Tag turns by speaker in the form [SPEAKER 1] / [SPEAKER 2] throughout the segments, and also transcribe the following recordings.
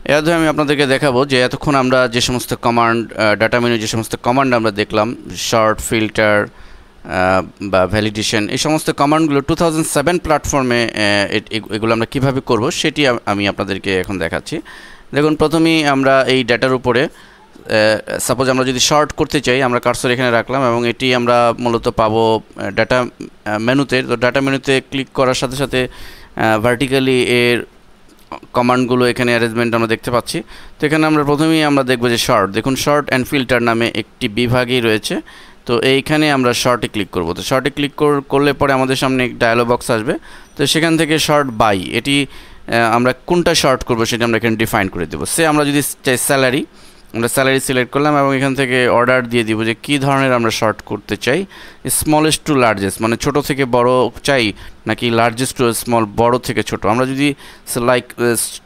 [SPEAKER 1] এই অধ্যায়ে আমি আপনাদেরকে দেখাবো যে এতক্ষণ আমরা যে সমস্ত কমান্ড ডাটা মেনু যে সমস্ত কমান্ড আমরা দেখলাম, শর্ট, ফিল্টার বা ভ্যালিডেশন, এই সমস্ত কমান্ডগুলো 2007 প্ল্যাটফর্মে এগুলো আমরা কীভাবে করব সেটি আমি আপনাদেরকে এখন দেখাচ্ছি। দেখুন, প্রথমেই আমরা এই ডাটার উপরে সাপোজ আমরা যদি শর্ট করতে চাই, আমরা কার্সর এখানে রাখলাম এবং এটি আমরা মূলত পাবো ডাটা মেনুতে। তো ডাটা মেনুতে ক্লিক করার সাথে সাথে ভার্টিক্যালি এর কমান্ডগুলো এখানে অ্যারেঞ্জমেন্ট আমরা দেখতে পাচ্ছি। তো এখানে আমরা প্রথমেই আমরা দেখব যে শর্ট। দেখুন, শর্ট অ্যান্ড ফিল্টার নামে একটি বিভাগই রয়েছে। তো এইখানে আমরা শর্টে ক্লিক করব। তো শর্টে ক্লিক করলে পরে আমাদের সামনে ডায়ালগ বক্স আসবে। তো সেখান থেকে শর্ট বাই, এটি আমরা কোনটা শর্ট করব সেটা আমরা এখানে ডিফাইন করে দেবো। সে আমরা যদি চাই স্যালারি, আমরা স্যালারি সিলেক্ট করলাম এবং এখান থেকে অর্ডার দিয়ে দিব যে কী ধরনের আমরা শর্ট করতে চাই, স্মলেস্ট টু লার্জেস্ট, মানে ছোট থেকে বড় চাই নাকি লার্জেস্ট টু স্মল, বড় থেকে ছোট। আমরা যদি লাইক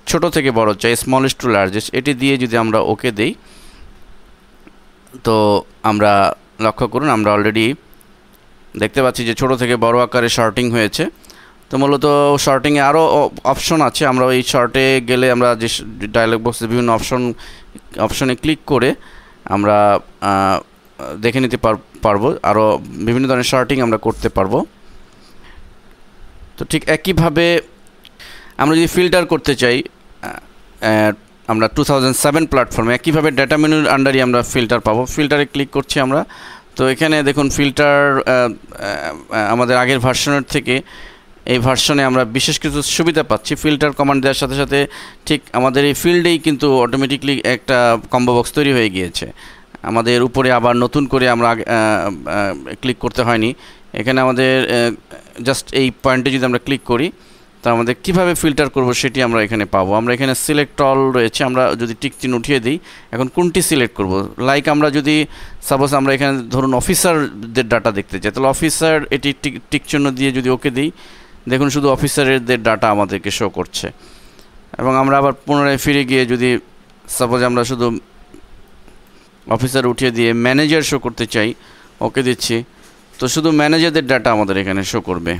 [SPEAKER 1] ছোট থেকে বড় চাই, স্মলেস্ট টু লার্জেস্ট, এটি দিয়ে যদি আমরা ওকে দেই, তো আমরা লক্ষ্য করুন আমরা অলরেডি দেখতে পাচ্ছি যে ছোট থেকে বড় আকারে শর্টিং হয়েছে। তো মূলত শর্টিংয়ে আরও অপশন আছে। আমরা এই শর্টে গেলে আমরা যে ডায়ালগ বক্সে বিভিন্ন অপশনে ক্লিক করে আমরা দেখে নিতে পারবো, আরও বিভিন্ন ধরনের শর্টিং আমরা করতে পারবো। তো ঠিক একইভাবে আমরা যদি ফিল্টার করতে চাই, আমরা 2007 প্ল্যাটফর্মে একইভাবে ডাটা মেনুর আন্ডারই আমরা ফিল্টার পাবো। ফিল্টারে ক্লিক করছি আমরা। তো এখানে দেখুন ফিল্টার আমাদের আগের ভার্সনের থেকে এই ভার্সনে আমরা বিশেষ কিছু সুবিধা পাচ্ছি। ফিল্টার কমান্ড দেওয়ার সাথে সাথে ঠিক আমাদের এই ফিল্ডেই কিন্তু অটোমেটিকলি একটা কম্বো বক্স তৈরি হয়ে গিয়েছে। আমাদের উপরে আবার নতুন করে আমরা ক্লিক করতে হয়নি। এখানে আমাদের জাস্ট এই পয়েন্টে যদি আমরা ক্লিক করি, তো আমাদের কীভাবে ফিল্টার করব সেটি আমরা এখানে পাবো। আমরা এখানে সিলেক্ট অল রয়েছে, আমরা যদি টিক চিহ্ন উঠিয়ে দিই, এখন কোনটি সিলেক্ট করব। লাইক আমরা যদি সাপোজ আমরা এখানে ধরুন অফিসারদের ডাটা দেখতে চাই, তাহলে অফিসার এটি টিক চিহ্ন দিয়ে যদি ওকে দিই, দেখুন শুধু অফিসারদের ডাটা আমাদেরকে শো করছে। এবং আমরা আবার পুনরায় ফিরে গিয়ে যদি সাপোজ আমরা শুধু অফিসার উঠিয়ে দিয়ে ম্যানেজার শো করতে চাই, ওকে দিচ্ছি, তো শুধু ম্যানেজারদের ডাটা আমাদের এখানে শো করবে।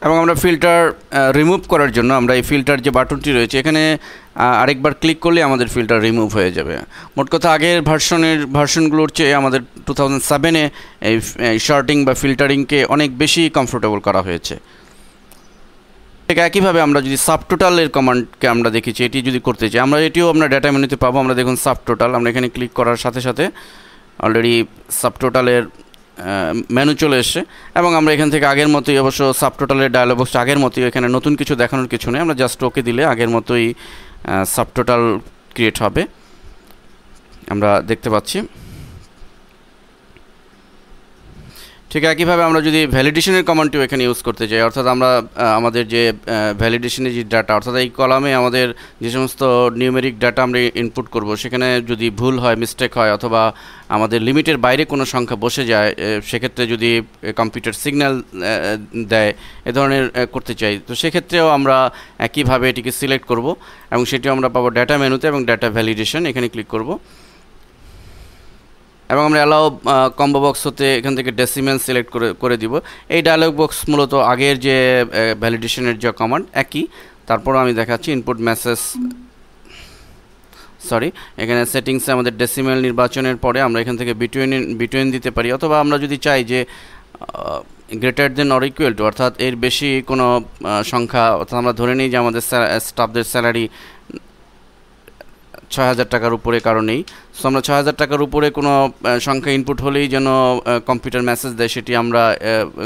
[SPEAKER 1] এবং আমরা ফিল্টার রিমুভ করার জন্য আমরা এই ফিল্টার যে বাটনটি রয়েছে এখানে আরেকবার ক্লিক করলে আমাদের ফিল্টার রিমুভ হয়ে যাবে। মোট কথা আগের ভার্সনগুলোর চেয়ে আমাদের 2007-এ এই শর্টিং বা ফিল্টারিংকে অনেক বেশি কমফোর্টেবল করা হয়েছে। ঠিক একইভাবে আমরা যদি সাবটোটালের কমান্ডকে আমরা দেখেছি, এটি যদি করতে চাই, আমরা এটিও আমরা ডাটা মেনুতে পাবো। আমরা দেখুন সাবটোটাল, আমরা এখানে ক্লিক করার সাথে সাথে অলরেডি সাবটোটালের মেনু চলে এসছে এবং আমরা এখান থেকে আগের মতোই, অবশ্য সাবটোটালের ডায়ালগ বক্স আগের মতোই, এখানে নতুন কিছু দেখানোর কিছু নেই। আমরা জাস্ট ওকে দিলে আগের মতোই সাবটোটাল ক্রিয়েট হবে, আমরা দেখতে পাচ্ছি। ঠিক একইভাবে আমরা যদি ভ্যালিডেশনের কমান্ডটিও এখানে ইউজ করতে চাই, অর্থাৎ আমরা আমাদের যে ভ্যালিডেশনের যে ডাটা, অর্থাৎ এই কলামে আমাদের যে সমস্ত নিউমেরিক ডাটা আমরা ইনপুট করব, সেখানে যদি ভুল হয়, মিস্টেক হয়, অথবা আমাদের লিমিটের বাইরে কোনো সংখ্যা বসে যায়, সেক্ষেত্রে যদি কম্পিউটার সিগন্যাল দেয়, এ ধরনের করতে চাই, তো সেক্ষেত্রেও আমরা একইভাবে এটিকে সিলেক্ট করব এবং সেটিও আমরা পাবো ডাটা মেনুতে এবং ডাটা ভ্যালিডেশন, এখানে ক্লিক করব এবং আমরা অ্যালাউ কম্বো বক্স হতে এখান থেকে ডেসিমেল সিলেক্ট করে দিব। এই ডায়ালগ বক্স মূলত আগের যে ভ্যালিডেশনের যে কমান্ড একই। তারপরও আমি দেখাচ্ছি ইনপুট মেসেজ, এখানে সেটিংসে আমাদের ডেসিমেল নির্বাচনের পরে আমরা এখান থেকে বিটুইন দিতে পারি, অথবা আমরা যদি চাই যে greater than or equal to, অর্থাৎ এর বেশি কোনো সংখ্যা, অর্থাৎ আমরা ধরে নিই যে আমাদের স্টাফদের স্যালারি ৬,০০০ টাকার উপরে কারণেই, সো আমরা ৬,০০০ টাকার উপরে কোনো সংখ্যা ইনপুট হলেই যেন কম্পিউটার মেসেজ দেয়, সেটি আমরা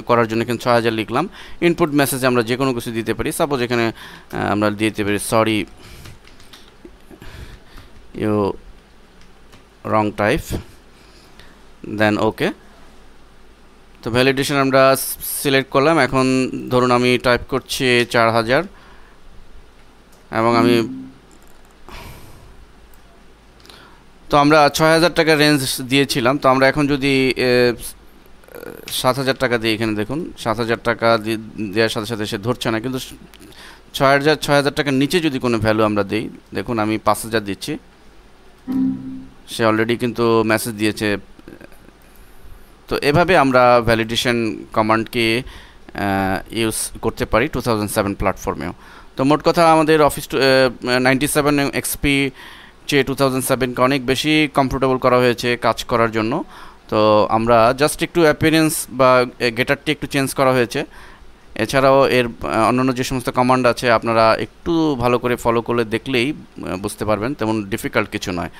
[SPEAKER 1] করার জন্য এখানে ৬,০০০ লিখলাম। ইনপুট মেসেজে আমরা যে কোনো কিছু দিতে পারি, সাপোজ এখানে আমরা দিতে পারি সরি ইউ রং টাইপ, দেন ওকে। তো ভ্যালিডেশন আমরা সিলেক্ট করলাম। এখন ধরুন আমি টাইপ করছি ৪,০০০ এবং আমি, তো আমরা ৬,০০০ টাকার রেঞ্জ দিয়েছিলাম। তো আমরা এখন যদি ৭,০০০ টাকা দিই, এখানে দেখুন ৭,০০০ টাকা দেওয়ার সাথে সাথে সে ধরছে না, কিন্তু ৬,০০০ টাকার নিচে যদি কোনো ভ্যালু আমরা দিই, দেখুন আমি ৫,০০০ দিচ্ছি, সে অলরেডি কিন্তু মেসেজ দিয়েছে। তো এভাবে আমরা ভ্যালিডেশন কমান্ডকে ইউজ করতে পারি 2007 প্ল্যাটফর্মেও। তো মোট কথা আমাদের অফিস 97 এক্সপি চেয়ে 2007কে অনেক বেশি কমফোর্টেবল করা হয়েছে কাজ করার জন্য। তো আমরা জাস্ট একটু অ্যাপিয়ারেন্স বা গেটারটি একটু চেঞ্জ করা হয়েছে। এছাড়াও এর অন্যান্য যে সমস্ত কমান্ড আছে আপনারা একটু ভালো করে ফলো করলে দেখলেই বুঝতে পারবেন, তেমন ডিফিকাল্ট কিছু নয়।